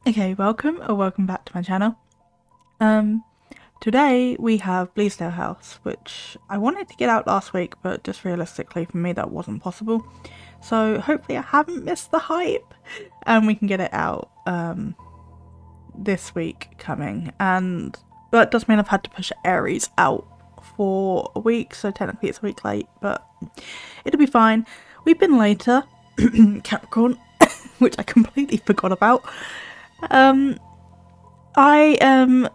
Okay, welcome or welcome back to my channel. Today we have Bleasdale House, which I wanted to get out last week, but just realistically for me that wasn't possible. So hopefully I haven't missed the hype and we can get it out this week coming. And that does mean I've had to push Aries out for a week, so technically it's a week late, but it'll be fine. We've been later, Capricorn, which I completely forgot about. I am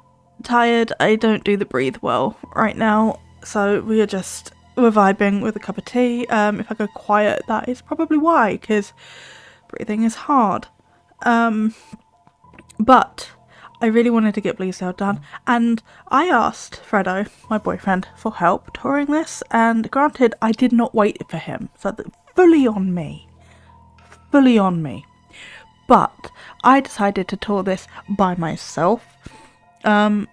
tired. I don't do the breathe well right now, so we're vibing with a cup of tea. If I go quiet, that is probably why, because breathing is hard. But I really wanted to get Bleasdale done, and I asked Fredo, my boyfriend, for help touring this, and granted, I did not wait for him, so that fully on me. But I decided to tour this by myself. So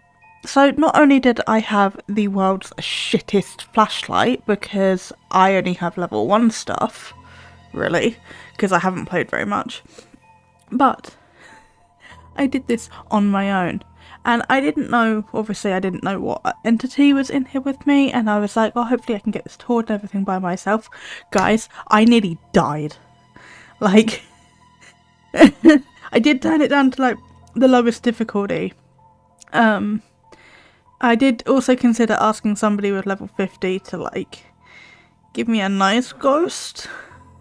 not only did I have the world's shittest flashlight, because I only have level 1 stuff, really, because I haven't played very much, but I did this on my own. And I didn't know what entity was in here with me, and I was like, oh, hopefully I can get this toured and everything by myself. Guys, I nearly died. Like, I did turn it down to, like, the lowest difficulty. I did also consider asking somebody with level 50 to, like, give me a nice ghost.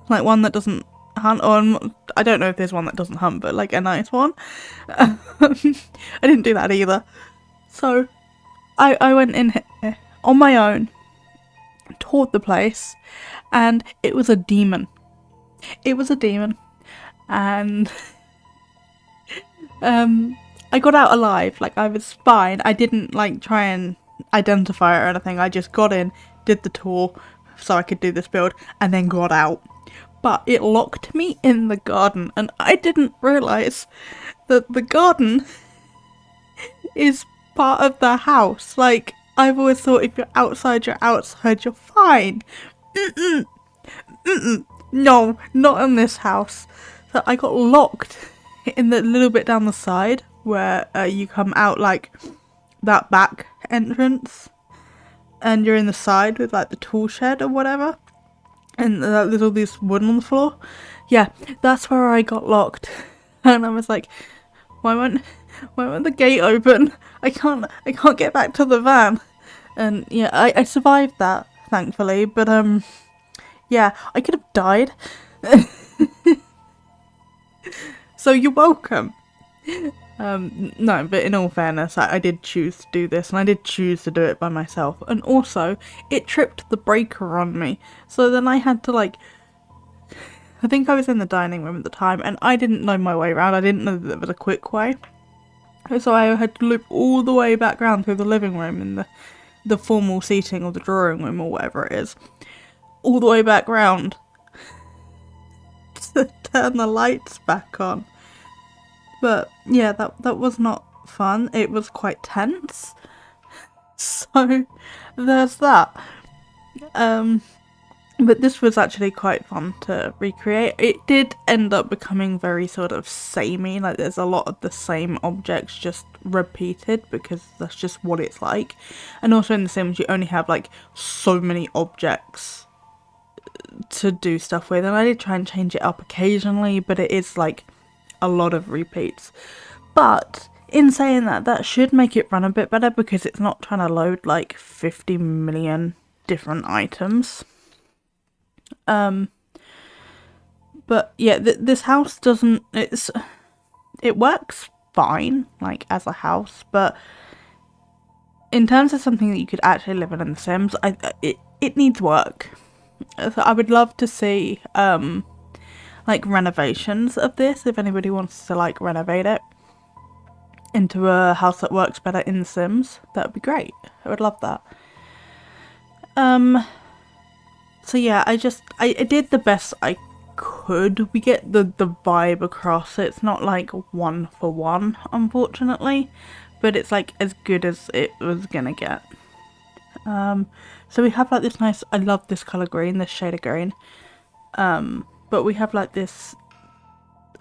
Like, one that doesn't hunt, or I don't know if there's one that doesn't hunt, but, like, a nice one. I didn't do that either. So, I went in here on my own, toured the place, and it was a demon. And I got out alive. Like, I was fine. I didn't, like, try and identify it or anything. I just got in, did the tour so I could do this build, and then got out. But it locked me in the garden, and I didn't realise that the garden is part of the house. Like, I've always thought if you're outside, you're fine. No, not in this house. So I got locked in the little bit down the side where you come out, like, that back entrance, and you're in the side with, like, the tool shed or whatever, and there's all this wood on the floor. Yeah, that's where I got locked. And I was like, why won't the gate open? I can't get back to the van. And yeah, I survived that, thankfully, but yeah, I could have died. So you're welcome. No, but in all fairness, I did choose to do this, and I did choose to do it by myself. And also, it tripped the breaker on me. So then I had to, like, I think I was in the dining room at the time, and I didn't know my way around. I didn't know that there was a quick way. So I had to loop all the way back round through the living room and the formal seating or the drawing room or whatever it is. All the way back round to turn the lights back on. But yeah, that was not fun. It was quite tense. So there's that. But this was actually quite fun to recreate. It did end up becoming very sort of samey. Like, there's a lot of the same objects just repeated because that's just what it's like. And also in The Sims you only have, like, so many objects to do stuff with, and I did try and change it up occasionally, but it is, like, a lot of repeats. But in saying that, that should make it run a bit better because it's not trying to load, like, 50 million different items. But yeah, this house doesn't, it works fine, like, as a house, but in terms of something that you could actually live in The Sims, it needs work. So I would love to see, like, renovations of this, if anybody wants to, like, renovate it into a house that works better in The Sims. That would be great. I would love that. So yeah, I did the best I could. We get the vibe across. It's not, like, 1 for 1, unfortunately, but it's, like, as good as it was gonna get. So we have, like, this nice, I love this colour green, this shade of green. But we have, like, this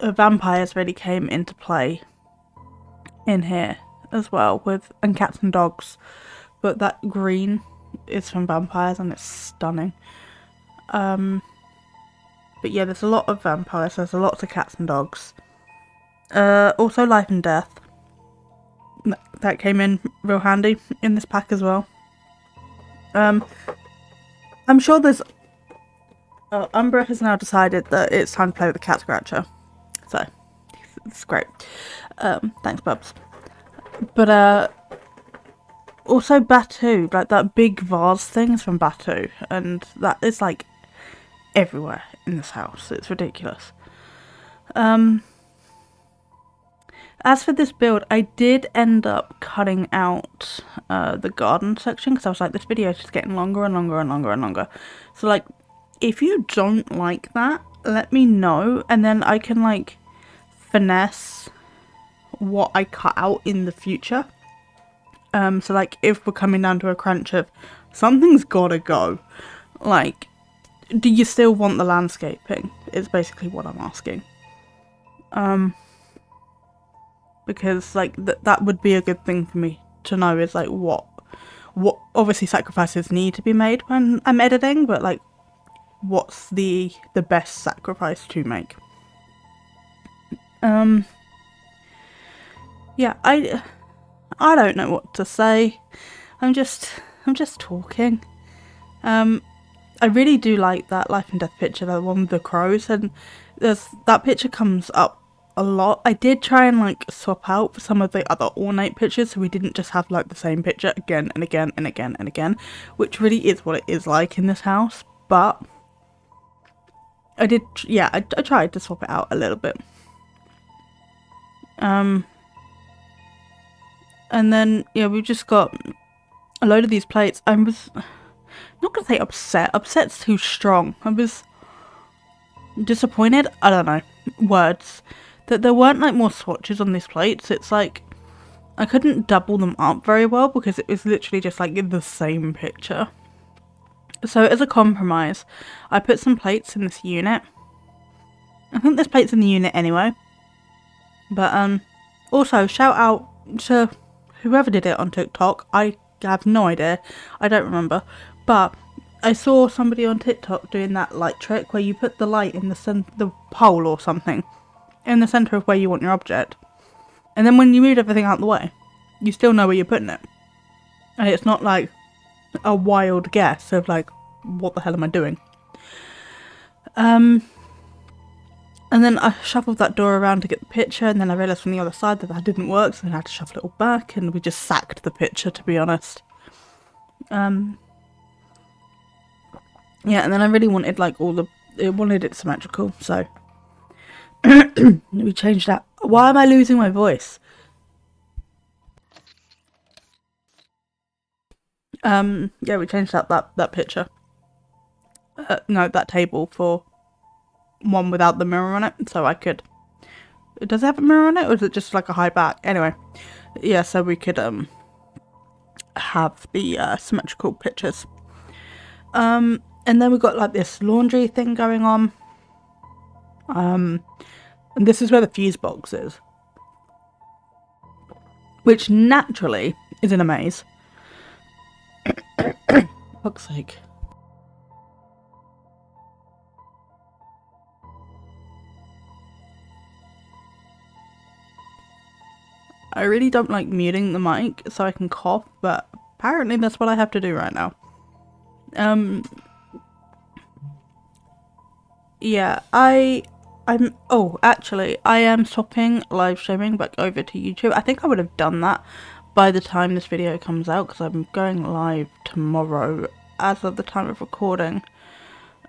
vampires really came into play in here as well, and cats and dogs. But that green is from vampires and it's stunning. But yeah, there's a lot of vampires, there's lots of cats and dogs. Also life and death. That came in real handy in this pack as well. I'm sure there's... Umbra has now decided that it's time to play with the cat scratcher. So, it's great. Thanks, Bubs. But, also Batu, like that big vase thing is from Batu, and that is like everywhere in this house. It's ridiculous. As for this build, I did end up cutting out the garden section because I was like, this video is just getting longer and longer and longer and longer. So like, if you don't like that, let me know, and then I can like finesse what I cut out in the future. So like, if we're coming down to a crunch of something's gotta go, like, do you still want the landscaping? Is basically what I'm asking. Because like that would be a good thing for me to know, is like what obviously sacrifices need to be made when I'm editing, but like what's the best sacrifice to make. Yeah, I don't know what to say. I'm just talking. I really do like that life and death picture, the one with the crows, and that picture comes up a lot. I did try and like swap out for some of the other ornate pictures so we didn't just have like the same picture again and again and again and again, which really is what it is like in this house. But I did, yeah, I tried to swap it out a little bit. And then yeah, we just got a load of these plates. I was not gonna say upset. Upset's too strong. I was disappointed. I don't know words. That there weren't like more swatches on these plates. It's like I couldn't double them up very well because it was literally just like the same picture. So as a compromise, I put some plates in this unit. I think there's plates in the unit anyway. But also shout out to whoever did it on TikTok. I have no idea. I don't remember. But I saw somebody on TikTok doing that light trick where you put the light in the pole or something in the centre of where you want your object, and then when you move everything out the way, you still know where you're putting it, and it's not like a wild guess of like, what the hell am I doing? And then I shuffled that door around to get the picture, and then I realised from the other side that didn't work, so then I had to shuffle it all back, and we just sacked the picture, to be honest. Yeah, and then I really wanted like wanted it symmetrical, so we changed that. Why am I losing my voice? Yeah, we changed out that picture. No, that table for one without the mirror on it, so I could... Does it have a mirror on it, or is it just like a high back? Anyway, yeah, so we could have the symmetrical pictures. And then we got like this laundry thing going on. And this is where the fuse box is, which naturally is in a maze. Fuck's sake. I really don't like muting the mic so I can cough, but apparently that's what I have to do right now. Yeah, actually, I am swapping live streaming back over to YouTube. I think I would have done that by the time this video comes out, because I'm going live tomorrow as of the time of recording.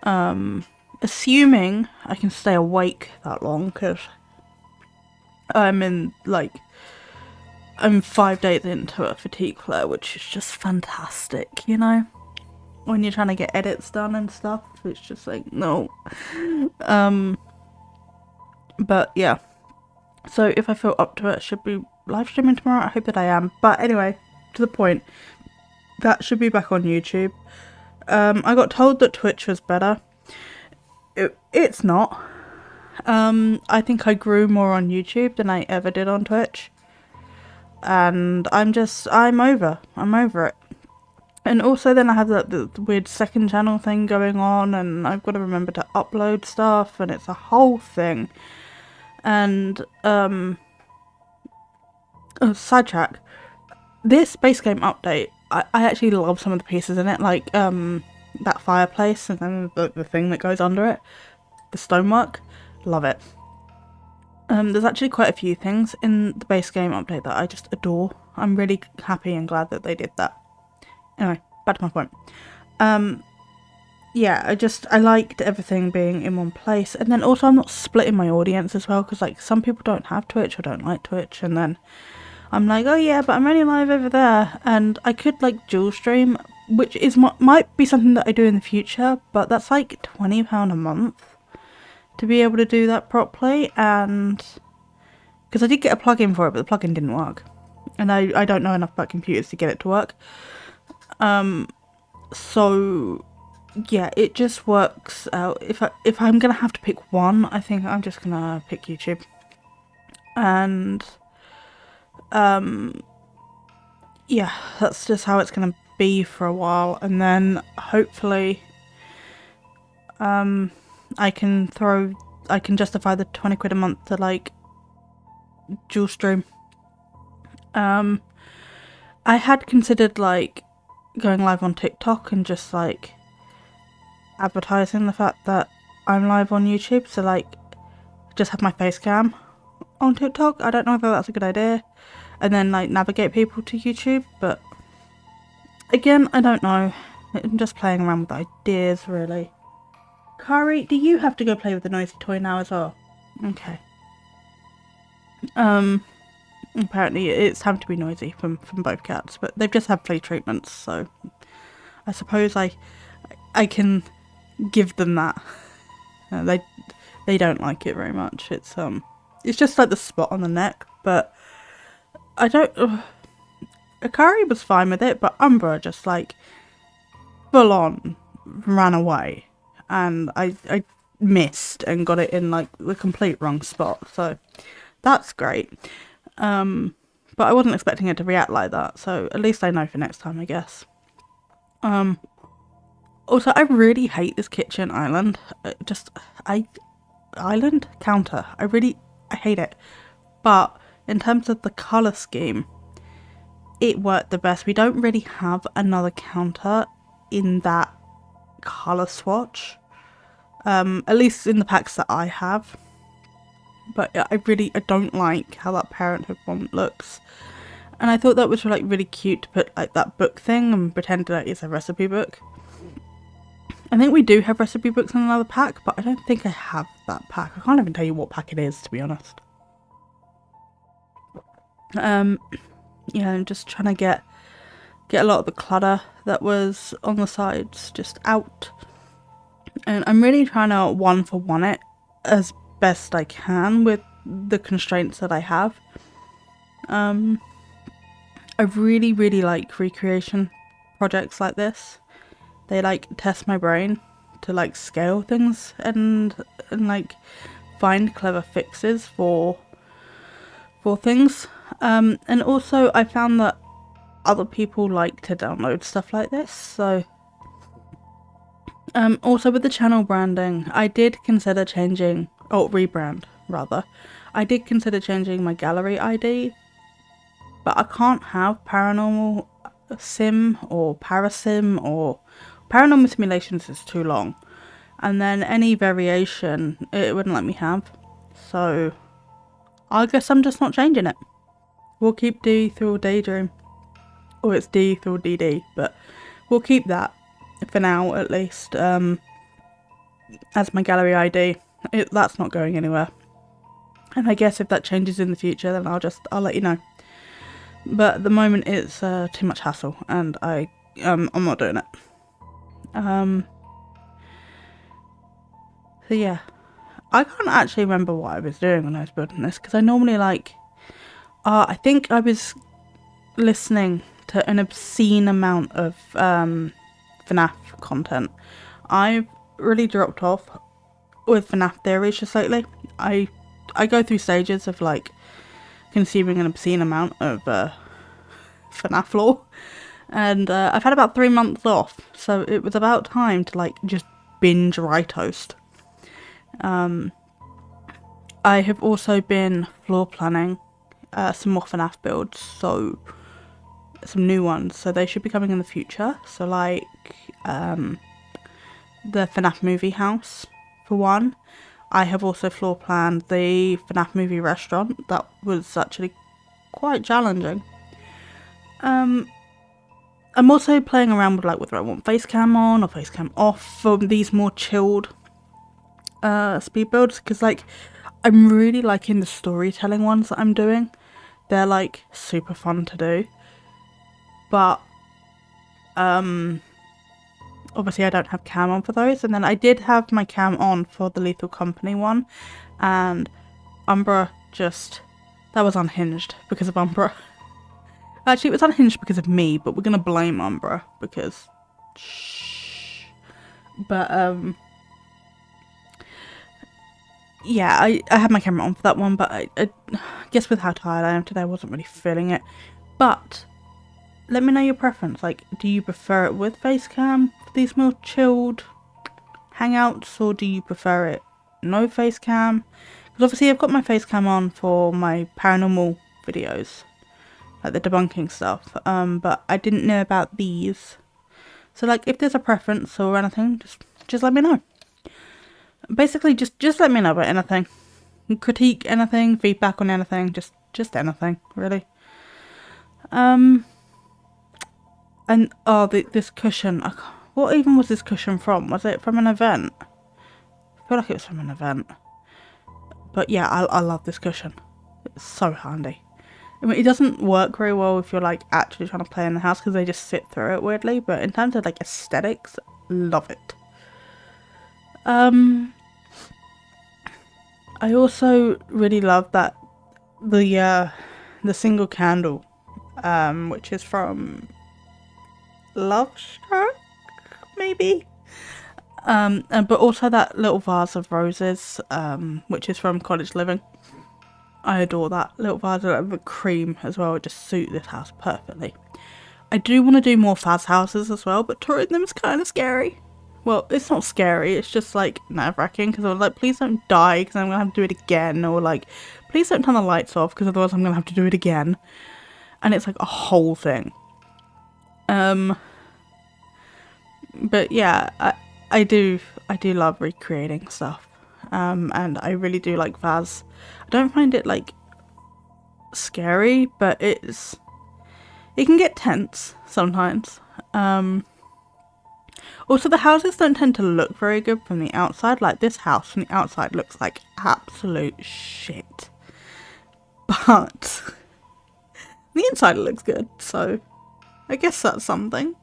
Assuming I can stay awake that long, because I'm 5 days into a fatigue flare, which is just fantastic, you know? When you're trying to get edits done and stuff, it's just like, no. But yeah, so if I feel up to it, I should be live streaming tomorrow. I hope that I am. But anyway, to the point, that should be back on YouTube. I got told that Twitch was better. It's not. I think I grew more on YouTube than I ever did on Twitch. and I'm over it. And also then I have the weird second channel thing going on, and I've got to remember to upload stuff, and it's a whole thing. And sidetrack, this base game update, I actually love some of the pieces in it, like that fireplace and then the thing that goes under it, the stonework, love it. There's actually quite a few things in the base game update that I just adore. I'm really happy and glad that they did that. Anyway, back to my point. Yeah, I liked everything being in one place, and then also I'm not splitting my audience as well, because like some people don't have Twitch or don't like Twitch, and then I'm like, oh yeah, but I'm only live over there, and I could like dual stream, which is might be something that I do in the future, but that's like £20 a month to be able to do that properly, and because I did get a plugin for it, but the plugin didn't work, and I don't know enough about computers to get it to work. So yeah, it just works out. If I'm gonna have to pick one, I think I'm just gonna pick YouTube, and yeah, that's just how it's gonna be for a while, and then hopefully I can justify the 20 quid a month to like dual stream. I had considered like going live on TikTok and just like advertising the fact that I'm live on YouTube, so like just have my face cam on TikTok. I don't know whether that's a good idea, and then like navigate people to YouTube, but again, I don't know. I'm just playing around with ideas, really. Kari, do you have to go play with the noisy toy now as well? Okay. Apparently it's time to be noisy from both cats, but they've just had flea treatments, so I suppose I can give them that. They don't like it very much. It's just like the spot on the neck, but I don't. Akari was fine with it, but Umbra just like full on ran away, and I missed and got it in like the complete wrong spot, so that's great. But I wasn't expecting it to react like that, so at least I know for next time, I guess. Also, I really hate this kitchen island. Island counter. I hate it. But in terms of the colour scheme, it worked the best. We don't really have another counter in that colour swatch. At least in the packs that I have. But I don't like how that Parenthood one looks. And I thought that was like really cute to put like that book thing and pretend that it's a recipe book. I think we do have recipe books in another pack, but I don't think I have that pack. I can't even tell you what pack it is, to be honest. Yeah, I'm just trying to get a lot of the clutter that was on the sides just out. And I'm really trying to one-for-one it as best I can with the constraints that I have. I really like recreation projects like this. They like test my brain to like scale things and like find clever fixes for things. And also I found that other people like to download stuff like this, so also with the channel branding, I did consider changing, rebrand rather. I did consider changing my gallery ID, but I can't have paranormal sim or parasim, or paranormal simulations is too long, and then any variation it wouldn't let me have, so I guess I'm just not changing it. We'll keep D through Daydream, or it's D through DD, but we'll keep that for now at least as my gallery ID. That's not going anywhere, and I guess if that changes in the future then I'll let you know, but at the moment it's too much hassle and I'm not doing it. So yeah, I can't actually remember what I was doing when I was building this, because I normally like I think I was listening to an obscene amount of FNAF content. I've really dropped off with FNAF theories just lately. I go through stages of like consuming an obscene amount of FNAF lore. And I've had about 3 months off, so it was about time to like just binge Toast. I have also been floor planning some more FNAF builds, so some new ones, so they should be coming in the future. So like the FNAF movie house for one. I have also floor planned the FNAF movie restaurant. That was actually quite challenging. I'm also playing around with like whether I want face cam on or face cam off for these more chilled speed builds, because like I'm really liking the storytelling ones that I'm doing. They're like super fun to do, but obviously I don't have cam on for those. And then I did have my cam on for the Lethal Company one, and Umbra that was unhinged because of Umbra. Actually, it was unhinged because of me, but we're gonna blame Umbra because but yeah, I had my camera on for that one, but I guess with how tired I am today, I wasn't really feeling it. But let me know your preference. Like, do you prefer it with face cam for these more chilled hangouts, or do you prefer it no face cam? Because obviously I've got my face cam on for my paranormal videos, like the debunking stuff, but I didn't know about these. So like, if there's a preference or anything, just let me know. Basically, just let me know about anything. Critique anything, feedback on anything, just anything, really. And oh, this cushion. What even was this cushion from? Was it from an event? I feel like it was from an event. But yeah, I love this cushion. It's so handy. I mean, it doesn't work very well if you're like actually trying to play in the house because they just sit through it weirdly. But in terms of like aesthetics, love it. I also really love that the single candle, which is from Love Struck, maybe. But also that little vase of roses, which is from College Living. I adore that little vase of cream as well. It just suits this house perfectly. I do want to do more Phas houses as well, but touring them is kind of scary. Well, it's not scary, it's just like nerve-wracking, because I was like, please don't die because I'm going to have to do it again, or like, please don't turn the lights off because otherwise I'm going to have to do it again. And it's like a whole thing. But yeah, I do love recreating stuff. And I really do like Phas. I don't find it like scary, but it can get tense sometimes. Also, the houses don't tend to look very good from the outside. Like, this house from the outside looks like absolute shit. But the inside looks good, so I guess that's something.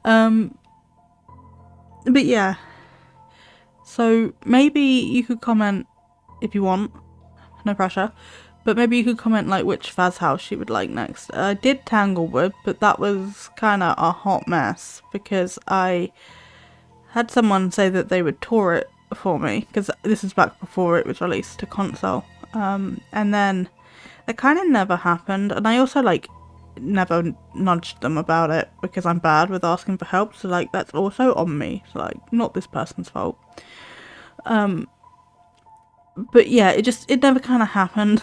But yeah. So maybe you could comment if you want. No pressure. But maybe you could comment like which Phas house you would like next. I did Tanglewood, but that was kind of a hot mess because I had someone say that they would tour it for me, because this is back before it was released to console. And then it kind of never happened, and I also like never nudged them about it because I'm bad with asking for help, so like that's also on me. So like, not this person's fault. But yeah, it never kind of happened.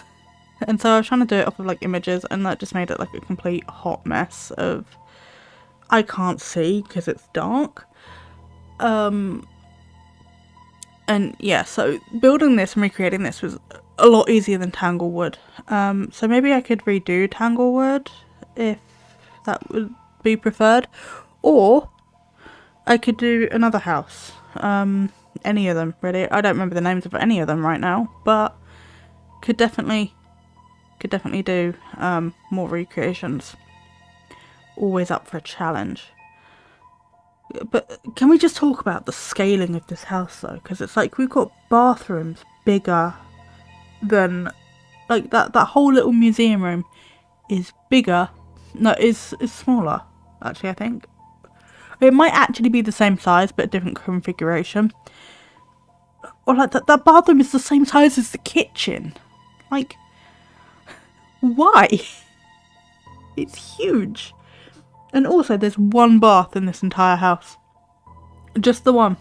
And so I was trying to do it off of like images, and that just made it like a complete hot mess of I can't see because it's dark. And yeah, so building this and recreating this was a lot easier than Tanglewood. So maybe I could redo Tanglewood if that would be preferred, or I could do another house. Any of them really. I don't remember the names of any of them right now, but could definitely do more recreations. Always up for a challenge. But can we just talk about the scaling of this house though? Because it's like we've got bathrooms bigger than like that whole little museum room is bigger. No, is smaller actually, I think. It might actually be the same size but a different configuration. Or like that bathroom is the same size as the kitchen. Like, Why? It's huge. And also there's one bath in this entire house. Just the one.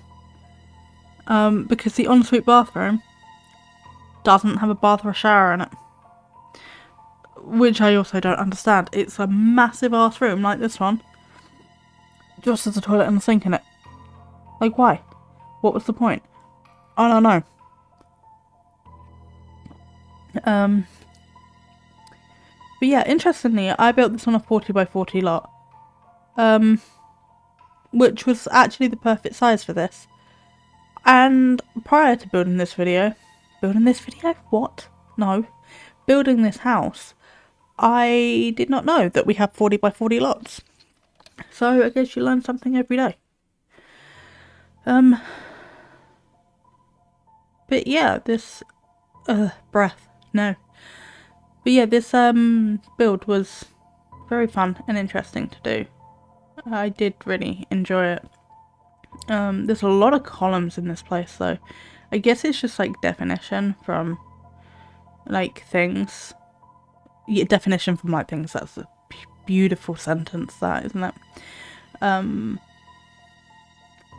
Because the ensuite bathroom doesn't have a bath or a shower in it. Which I also don't understand. It's a massive ass room like this one. Just as a toilet and a sink in it. Like, why? What was the point? I don't know. But yeah, interestingly, I built this on a 40 by 40 lot. Which was actually the perfect size for this. And prior to building this video? What? No. Building this house, I did not know that we have 40 by 40 lots. So I guess you learn something every day. But yeah, this breath. No. But yeah, this build was very fun and interesting to do. I did really enjoy it. There's a lot of columns in this place though. I guess it's just like definition from like things. Yeah, definition from like things. That's a beautiful sentence, that, isn't it?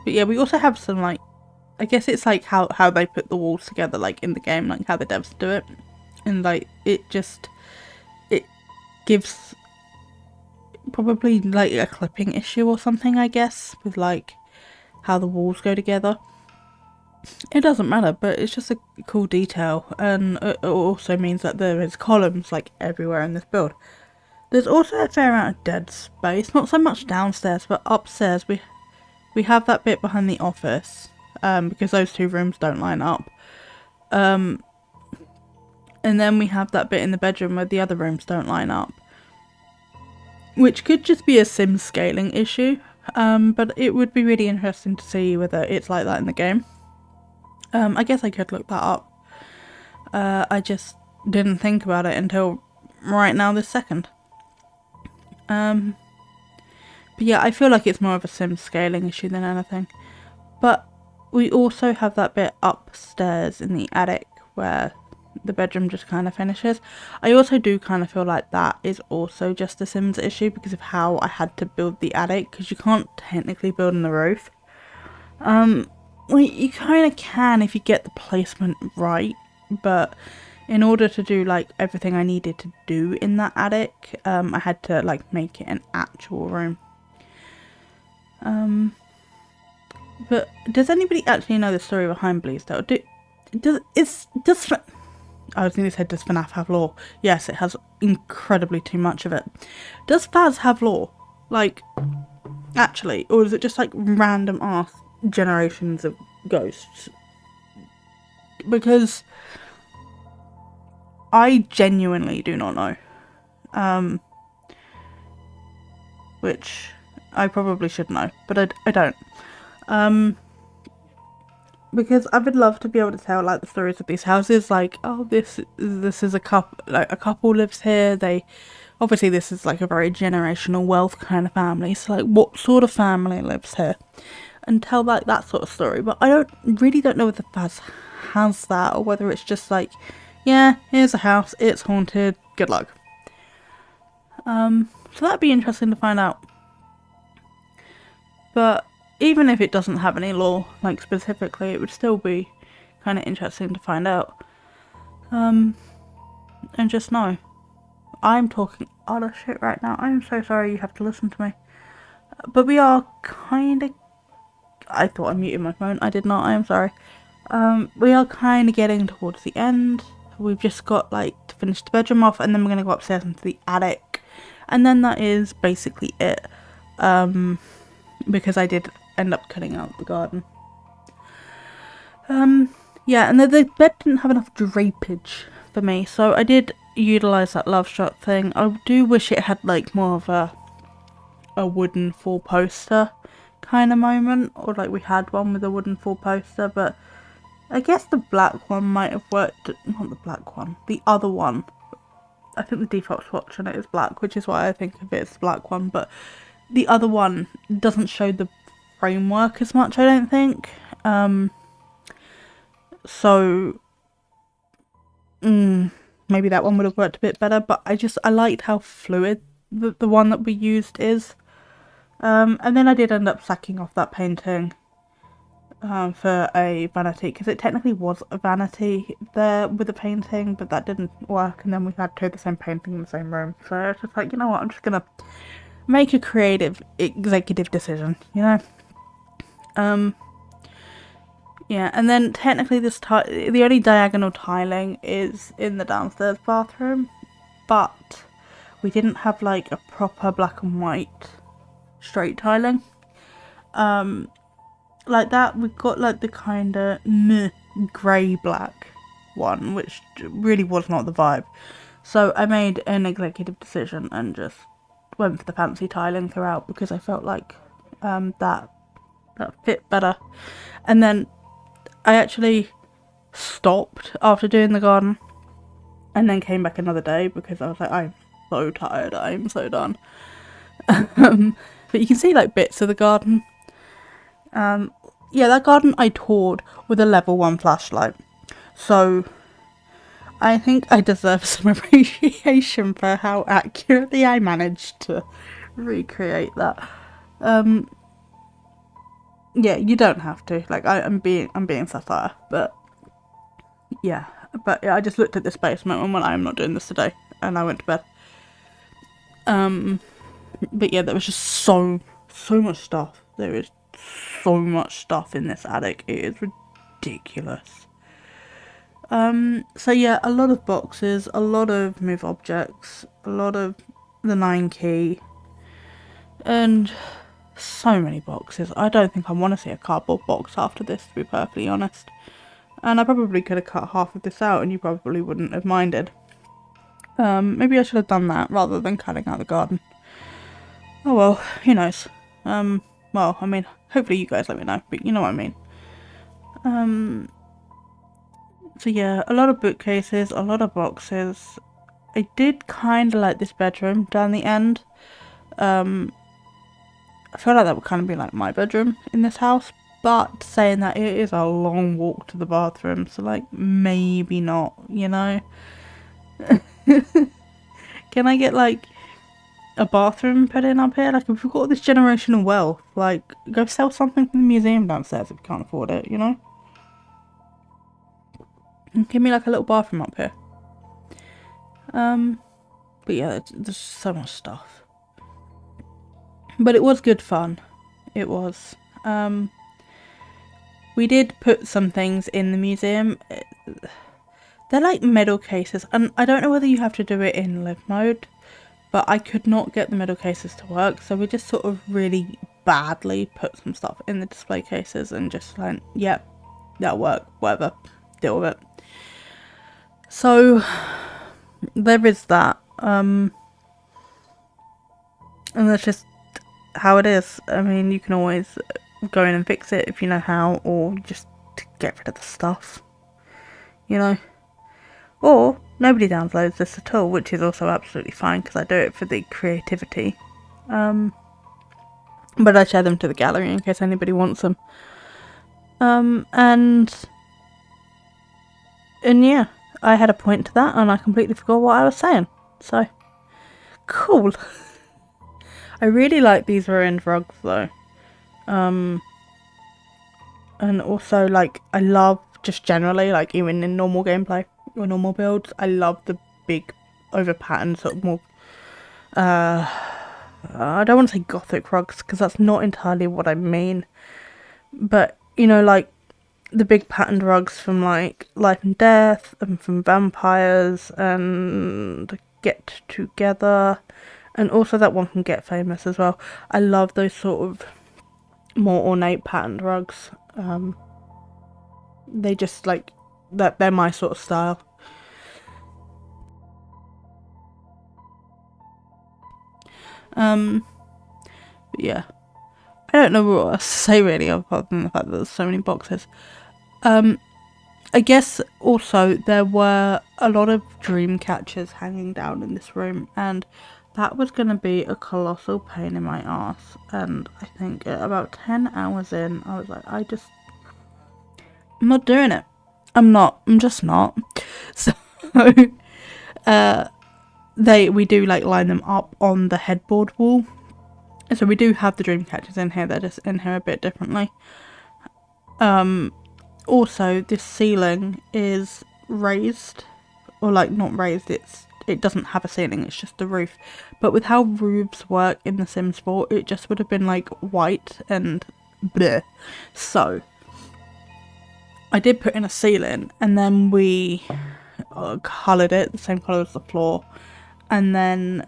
But yeah, we also have some like, I guess it's like how they put the walls together, like in the game, like how the devs do it, and like it gives probably like a clipping issue or something, I guess, with like how the walls go together. It doesn't matter, but it's just a cool detail, and it also means that there is columns like everywhere in this build. There's also a fair amount of dead space, not so much downstairs, but upstairs we have that bit behind the office, because those two rooms don't line up. And then we have that bit in the bedroom where the other rooms don't line up. Which could just be a sim scaling issue, but it would be really interesting to see whether it's like that in the game. I guess I could look that up. I just didn't think about it until right now this second. But yeah, I feel like it's more of a sim scaling issue than anything. But we also have that bit upstairs in the attic where the bedroom just kind of finishes. I also do kind of feel like that is also just a Sims issue because of how I had to build the attic, because you can't technically build on the roof. Well, you kind of can if you get the placement right, but in order to do like everything I needed to do in that attic, I had to like make it an actual room. But does anybody actually know the story behind Bleasdale? I was going to say, does FNAF have lore? Yes, it has incredibly too much of it. Does Phas have lore? Like, actually? Or is it just like random ass generations of ghosts? Because I genuinely do not know. Which I probably should know, but I don't. Because I would love to be able to tell like the stories of these houses, like, oh, this is a couple, like a couple lives here. They obviously, this is like a very generational wealth kind of family, so like what sort of family lives here, and tell like that sort of story. But I don't know whether Phas has that, or whether it's just like, yeah, here's a house, it's haunted, good luck. So that'd be interesting to find out. But even if it doesn't have any lore, like specifically, it would still be kind of interesting to find out. And just know, I'm talking utter shit right now. I'm so sorry you have to listen to me. But we are kind of... I thought I muted my phone. I did not. I am sorry. We are kind of getting towards the end. We've just got like to finish the bedroom off, and then we're going to go upstairs into the attic. And then that is basically it. Because I did end up cutting out the garden. Yeah, and the bed didn't have enough drapage for me, so I did utilise that love shot thing. I do wish it had like more of a wooden 4-poster kind of moment, or like we had one with a wooden 4-poster, but I guess the black one might have worked. Not the black one, the other one. I think the default swatch on it is black, which is why I think of it as the black one, but the other one doesn't show the framework as much, I don't think. So, maybe that one would have worked a bit better, but I liked how fluid the one that we used is. And then I did end up sacking off that painting for a vanity, because it technically was a vanity there with the painting, but that didn't work, and then we had two of the same painting in the same room. So I was just like, you know what, I'm just gonna make a creative executive decision, you know? Yeah, and then technically the only diagonal tiling is in the downstairs bathroom, but we didn't have like a proper black and white straight tiling. Like that, we got like the kind of grey black one, which really was not the vibe. So I made an executive decision and just went for the fancy tiling throughout, because I felt like that fit better. And then I actually stopped after doing the garden and then came back another day, because I was like, I'm so tired, I'm so done. But you can see like bits of the garden. Yeah, that garden I toured with a level 1 flashlight, so I think I deserve some appreciation for how accurately I managed to recreate that. Yeah, you don't have to. Like, I'm being satire, but yeah. But yeah, I just looked at this basement and went, I am not doing this today, and I went to bed. But yeah, there was just so much stuff. There is so much stuff in this attic. It is ridiculous. So yeah, a lot of boxes, a lot of move objects, a lot of the 9 key, and so many boxes. I don't think I want to see a cardboard box after this, to be perfectly honest. And I probably could have cut half of this out and you probably wouldn't have minded. Maybe I should have done that rather than cutting out the garden. Oh well, who knows. Well, I mean, hopefully you guys let me know, but you know what I mean. So yeah, a lot of bookcases, a lot of boxes. I did kind of like this bedroom down the end. I feel like that would kind of be like my bedroom in this house, but saying that, it is a long walk to the bathroom, so like maybe not, you know? Can I get like a bathroom put in up here? Like, if we've got this generational wealth, like, go sell something from the museum downstairs if you can't afford it, you know? And give me like a little bathroom up here. But yeah, there's so much stuff. But it was good fun. It was. We did put some things in the museum. They're like medal cases, and I don't know whether you have to do it in live mode, but I could not get the medal cases to work, so we just sort of really badly put some stuff in the display cases and just like, yep, that'll work, whatever, deal with it. So there is that, and that's just how it is. I mean, you can always go in and fix it if you know how, or just get rid of the stuff, you know. Or nobody downloads this at all, which is also absolutely fine, because I do it for the creativity. But I share them to the gallery in case anybody wants them. And yeah, I had a point to that and I completely forgot what I was saying. So, cool. I really like these ruined rugs though. And also, like, I love just generally, like, even in normal gameplay or normal builds, I love the big over patterned sort of more, I don't want to say gothic rugs, because that's not entirely what I mean, but, you know, like, the big patterned rugs from, like, Life and Death, and from Vampires, and Get Together, and also that one from Get Famous as well. I love those sort of more ornate patterned rugs. They just, like, they're my sort of style. But yeah, I don't know what else to say really, apart from the fact that there's so many boxes. I guess also there were a lot of dream catchers hanging down in this room, and that was going to be a colossal pain in my ass. And I think at about 10 hours in, I was like, I'm not doing it. I'm just not. So we do like line them up on the headboard wall. So we do have the dream catchers in here, they're just in here a bit differently. Also, this ceiling is raised, or like not raised, it doesn't have a ceiling, it's just the roof. But with how roofs work in The Sims 4, it just would have been like white and bleh. So I did put in a ceiling, and then we coloured it the same colour as the floor, and then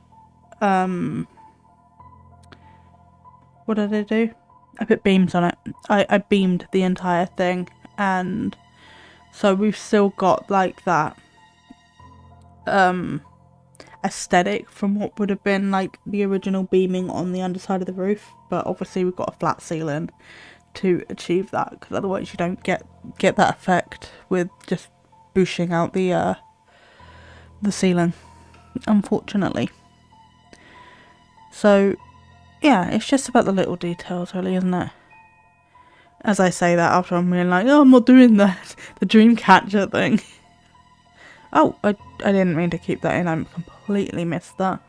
what did I do? I put beams on it. I beamed the entire thing, and so we've still got like that aesthetic from what would have been like the original beaming on the underside of the roof, but obviously we've got a flat ceiling to achieve that, because otherwise you don't get that effect with just booshing out the ceiling, unfortunately. So yeah, it's just about the little details really, isn't it? As I say that after I'm being like, oh, I'm not doing that, the dream catcher thing. Oh, I didn't mean to keep that in, I completely missed that.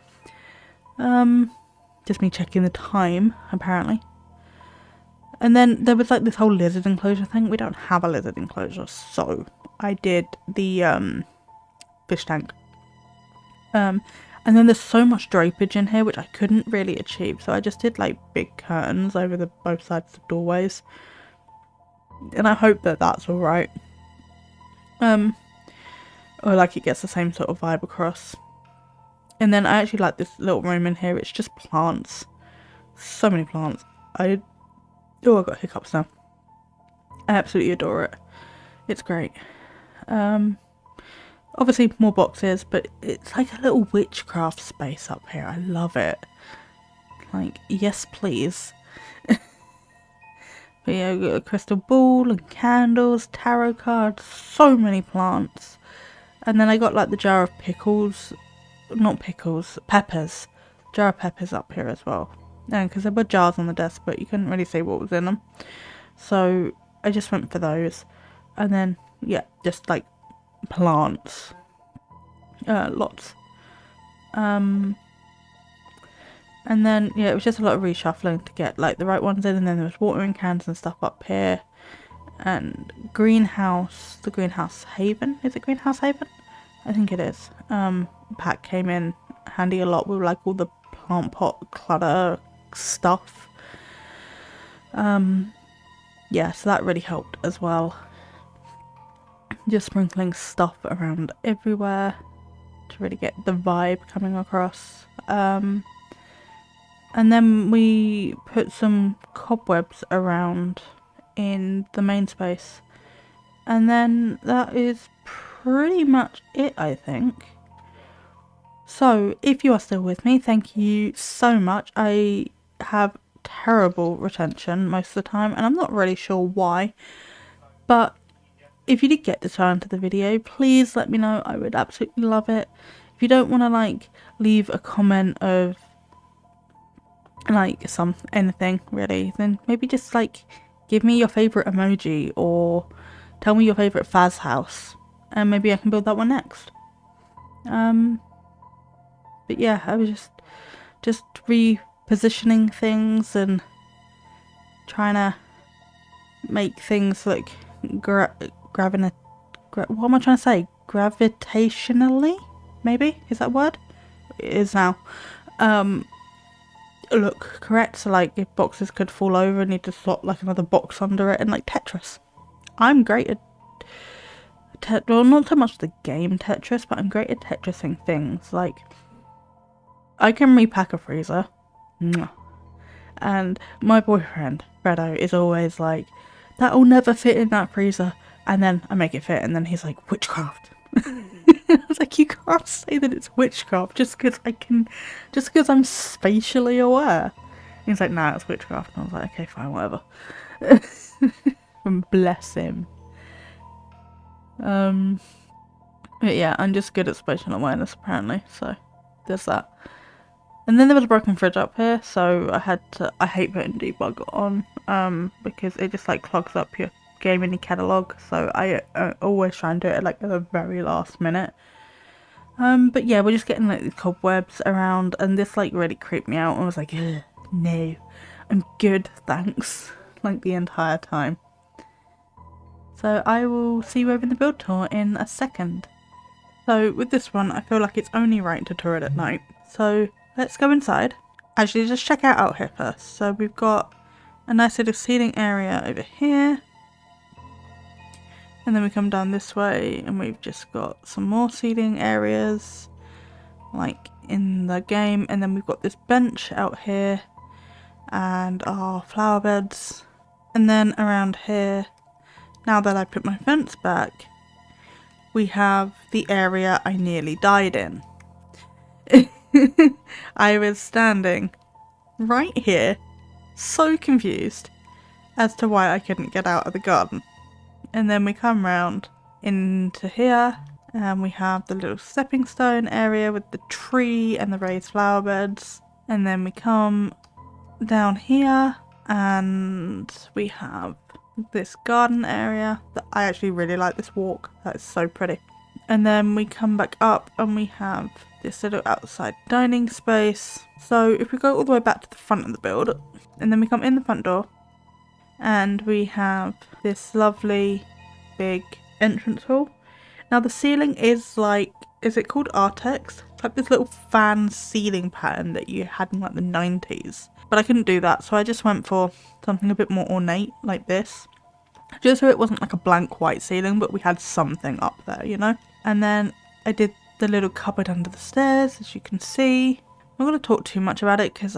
Just me checking the time, apparently. And then there was like this whole lizard enclosure thing. We don't have a lizard enclosure, so I did the fish tank. And then there's so much drapage in here which I couldn't really achieve, so I just did like big curtains over both sides of doorways. And I hope that that's alright. Or like it gets the same sort of vibe across. And then I actually like this little room in here, it's just plants. So many plants. Oh, I got hiccups now. I absolutely adore it. It's great. Obviously more boxes, but it's like a little witchcraft space up here. I love it. Like, yes please. But yeah, we've got a crystal ball and candles, tarot cards, so many plants. And then I got like the jar of peppers. Jar of peppers up here as well. And because there were jars on the desk, but you couldn't really see what was in them. So I just went for those. And then, yeah, just like plants. Lots. And then, yeah, it was just a lot of reshuffling to get like the right ones in. And then there was watering cans and stuff up here. And greenhouse, the greenhouse haven. Is it greenhouse haven? I think it is. Pack came in handy a lot with like all the plant pot clutter stuff. Yeah, so that really helped as well. Just sprinkling stuff around everywhere to really get the vibe coming across. And then we put some cobwebs around in the main space. And then that is pretty much it, I think. So, if you are still with me, thank you so much. I have terrible retention most of the time, and I'm not really sure why. But if you did get this far into the video, please let me know. I would absolutely love it. If you don't want to, like, leave a comment of, like, anything, really, then maybe just, like, give me your favourite emoji, or tell me your favourite Phas house, and maybe I can build that one next. But yeah, I was just repositioning things and trying to make things like what am I trying to say? Gravitationally? Maybe? Is that a word? It is now. Look correct, so like if boxes could fall over and need to slot like another box under it, and like Tetris. I'm great at well, not so much the game Tetris, but I'm great at Tetrising things. Like, I can repack a freezer. And my boyfriend, Fredo, is always like, that'll never fit in that freezer. And then I make it fit, and then he's like, witchcraft. I was like, you can't say that it's witchcraft just because I'm spatially aware. He's like, nah, it's witchcraft. And I was like, okay, fine, whatever. And bless him. But yeah, I'm just good at spatial awareness apparently, so there's that. And then there was a broken fridge up here, so I hate putting debug on, because it just like clogs up your game in the catalogue, so I always try and do it at like the very last minute. But yeah, we're just getting like these cobwebs around, and this like really creeped me out. I was like, ugh, no, I'm good, thanks, like the entire time. So I will see you over in the build tour in a second. So with this one, I feel like it's only right to tour it at night. So let's go inside. Actually, just check out here first. So we've got a nice little seating area over here. And then we come down this way and we've just got some more seating areas like in the game. And then we've got this bench out here and our flower beds. And then around here, now that I put my fence back, we have the area I nearly died in. I was standing right here, so confused as to why I couldn't get out of the garden. And then we come round into here and we have the little stepping stone area with the tree and the raised flower beds. And then we come down here and we have this garden area that I actually really like. This walk, that is so pretty. And then we come back up and we have this little outside dining space. So if we go all the way back to the front of the build and then we come in the front door and we have this lovely big entrance hall. Now the ceiling is like, is it called Artex? It's like this little fan ceiling pattern that you had in like the 90s. But I couldn't do that, so I just went for something a bit more ornate like this. Just so it wasn't like a blank white ceiling, but we had something up there, you know? And then I did the little cupboard under the stairs, as you can see. I'm not going to talk too much about it because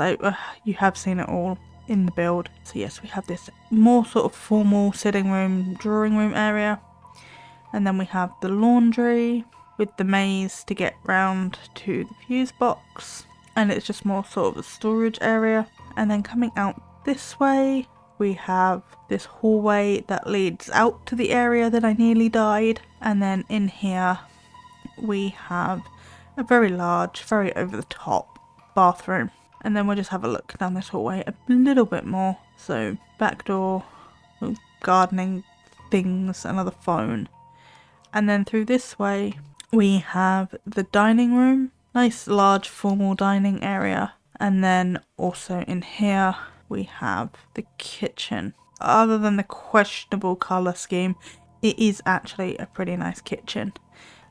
you have seen it all in the build. So yes, we have this more sort of formal sitting room, drawing room area. And then we have the laundry with the maze to get round to the fuse box. And it's just more sort of a storage area. And then coming out this way, we have this hallway that leads out to the area that I nearly died. And then in here, we have a very large, very over the top bathroom. And then we'll just have a look down this hallway a little bit more. So back door, gardening things, another phone. And then through this way, we have the dining room. Nice large formal dining area. And then also in here, we have the kitchen. Other than the questionable colour scheme, it is actually a pretty nice kitchen.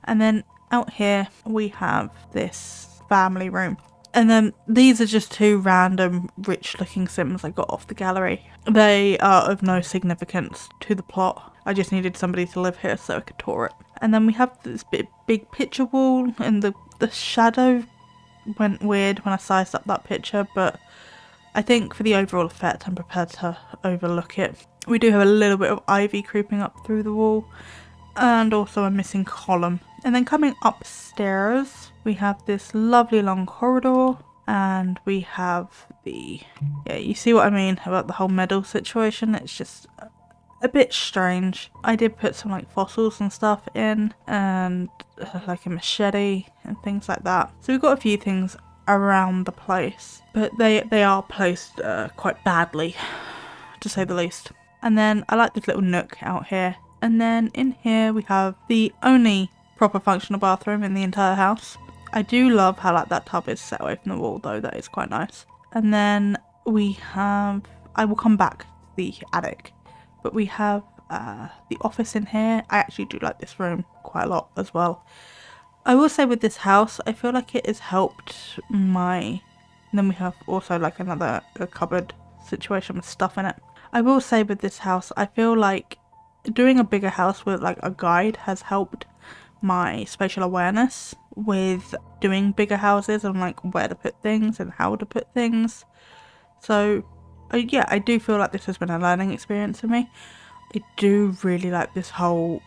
And then out here, we have this family room. And then these are just two random rich looking Sims I got off the gallery. They are of no significance to the plot. I just needed somebody to live here so I could tour it. And then we have this big picture wall, and the shadow went weird when I sized up that picture, but I think for the overall effect I'm prepared to overlook it. We do have a little bit of ivy creeping up through the wall, and also a missing column. And then coming upstairs, we have this lovely long corridor, and we have the, yeah, you see what I mean about the whole medal situation. It's just a bit strange. I did put some like fossils and stuff in, and like a machete and things like that. So we've got a few things around the place, but they are placed quite badly, to say the least. And then I like this little nook out here. And then in here we have the only proper functional bathroom in the entire house. I do love how like that tub is set away from the wall though, that is quite nice. And then we have, I will come back to the attic, but we have the office in here. I actually do like this room quite a lot as well. I will say with this house, I feel like it has helped my, and then we have also like another cupboard situation with stuff in it. I will say with this house, I feel like doing a bigger house with like a guide has helped my spatial awareness with doing bigger houses and like where to put things and how to put things. So yeah, I do feel like this has been a learning experience for me. I do really like this whole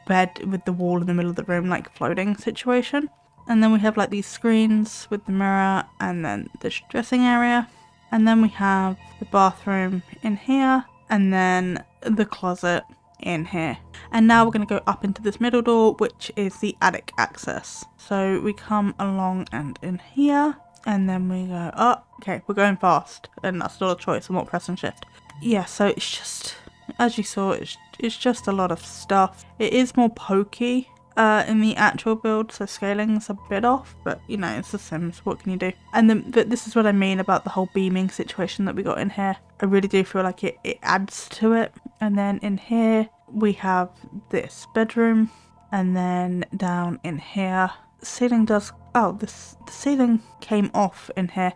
bed with the wall in the middle of the room like floating situation. And then we have like these screens with the mirror and then the dressing area. And then we have the bathroom in here and then the closet in here. And now we're going to go up into this middle door, which is the attic access. So we come along and in here and then we go up. Okay, we're going fast and that's not a choice. I'm not pressing shift. Yeah, so it's just, as you saw, it's just a lot of stuff. It is more pokey in the actual build, so scaling's a bit off, but you know, it's The Sims, what can you do? And then, but this is what I mean about the whole beaming situation that we got in here. I really do feel like it adds to it. And then in here we have this bedroom, and then down in here, ceiling does, oh, the ceiling came off in here.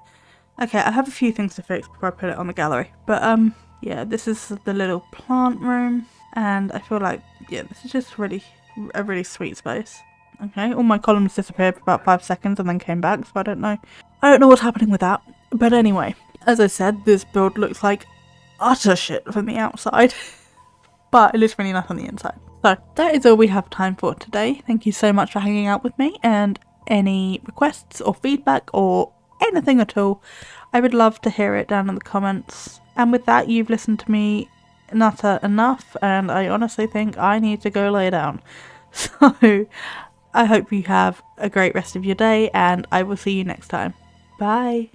Okay, I have a few things to fix before I put it on the gallery, but yeah, this is the little plant room, and I feel like, yeah, this is just really a really sweet space. Okay, all my columns disappeared for about 5 seconds and then came back, so I don't know what's happening with that. But anyway, as I said, this build looks like utter shit from the outside, but it looks really nice on the inside. So that is all we have time for today. Thank you so much for hanging out with me, and any requests or feedback or anything at all, I would love to hear it down in the comments. And with that, you've listened to me nutter enough, and I honestly think I need to go lay down. So I hope you have a great rest of your day, and I will see you next time. Bye.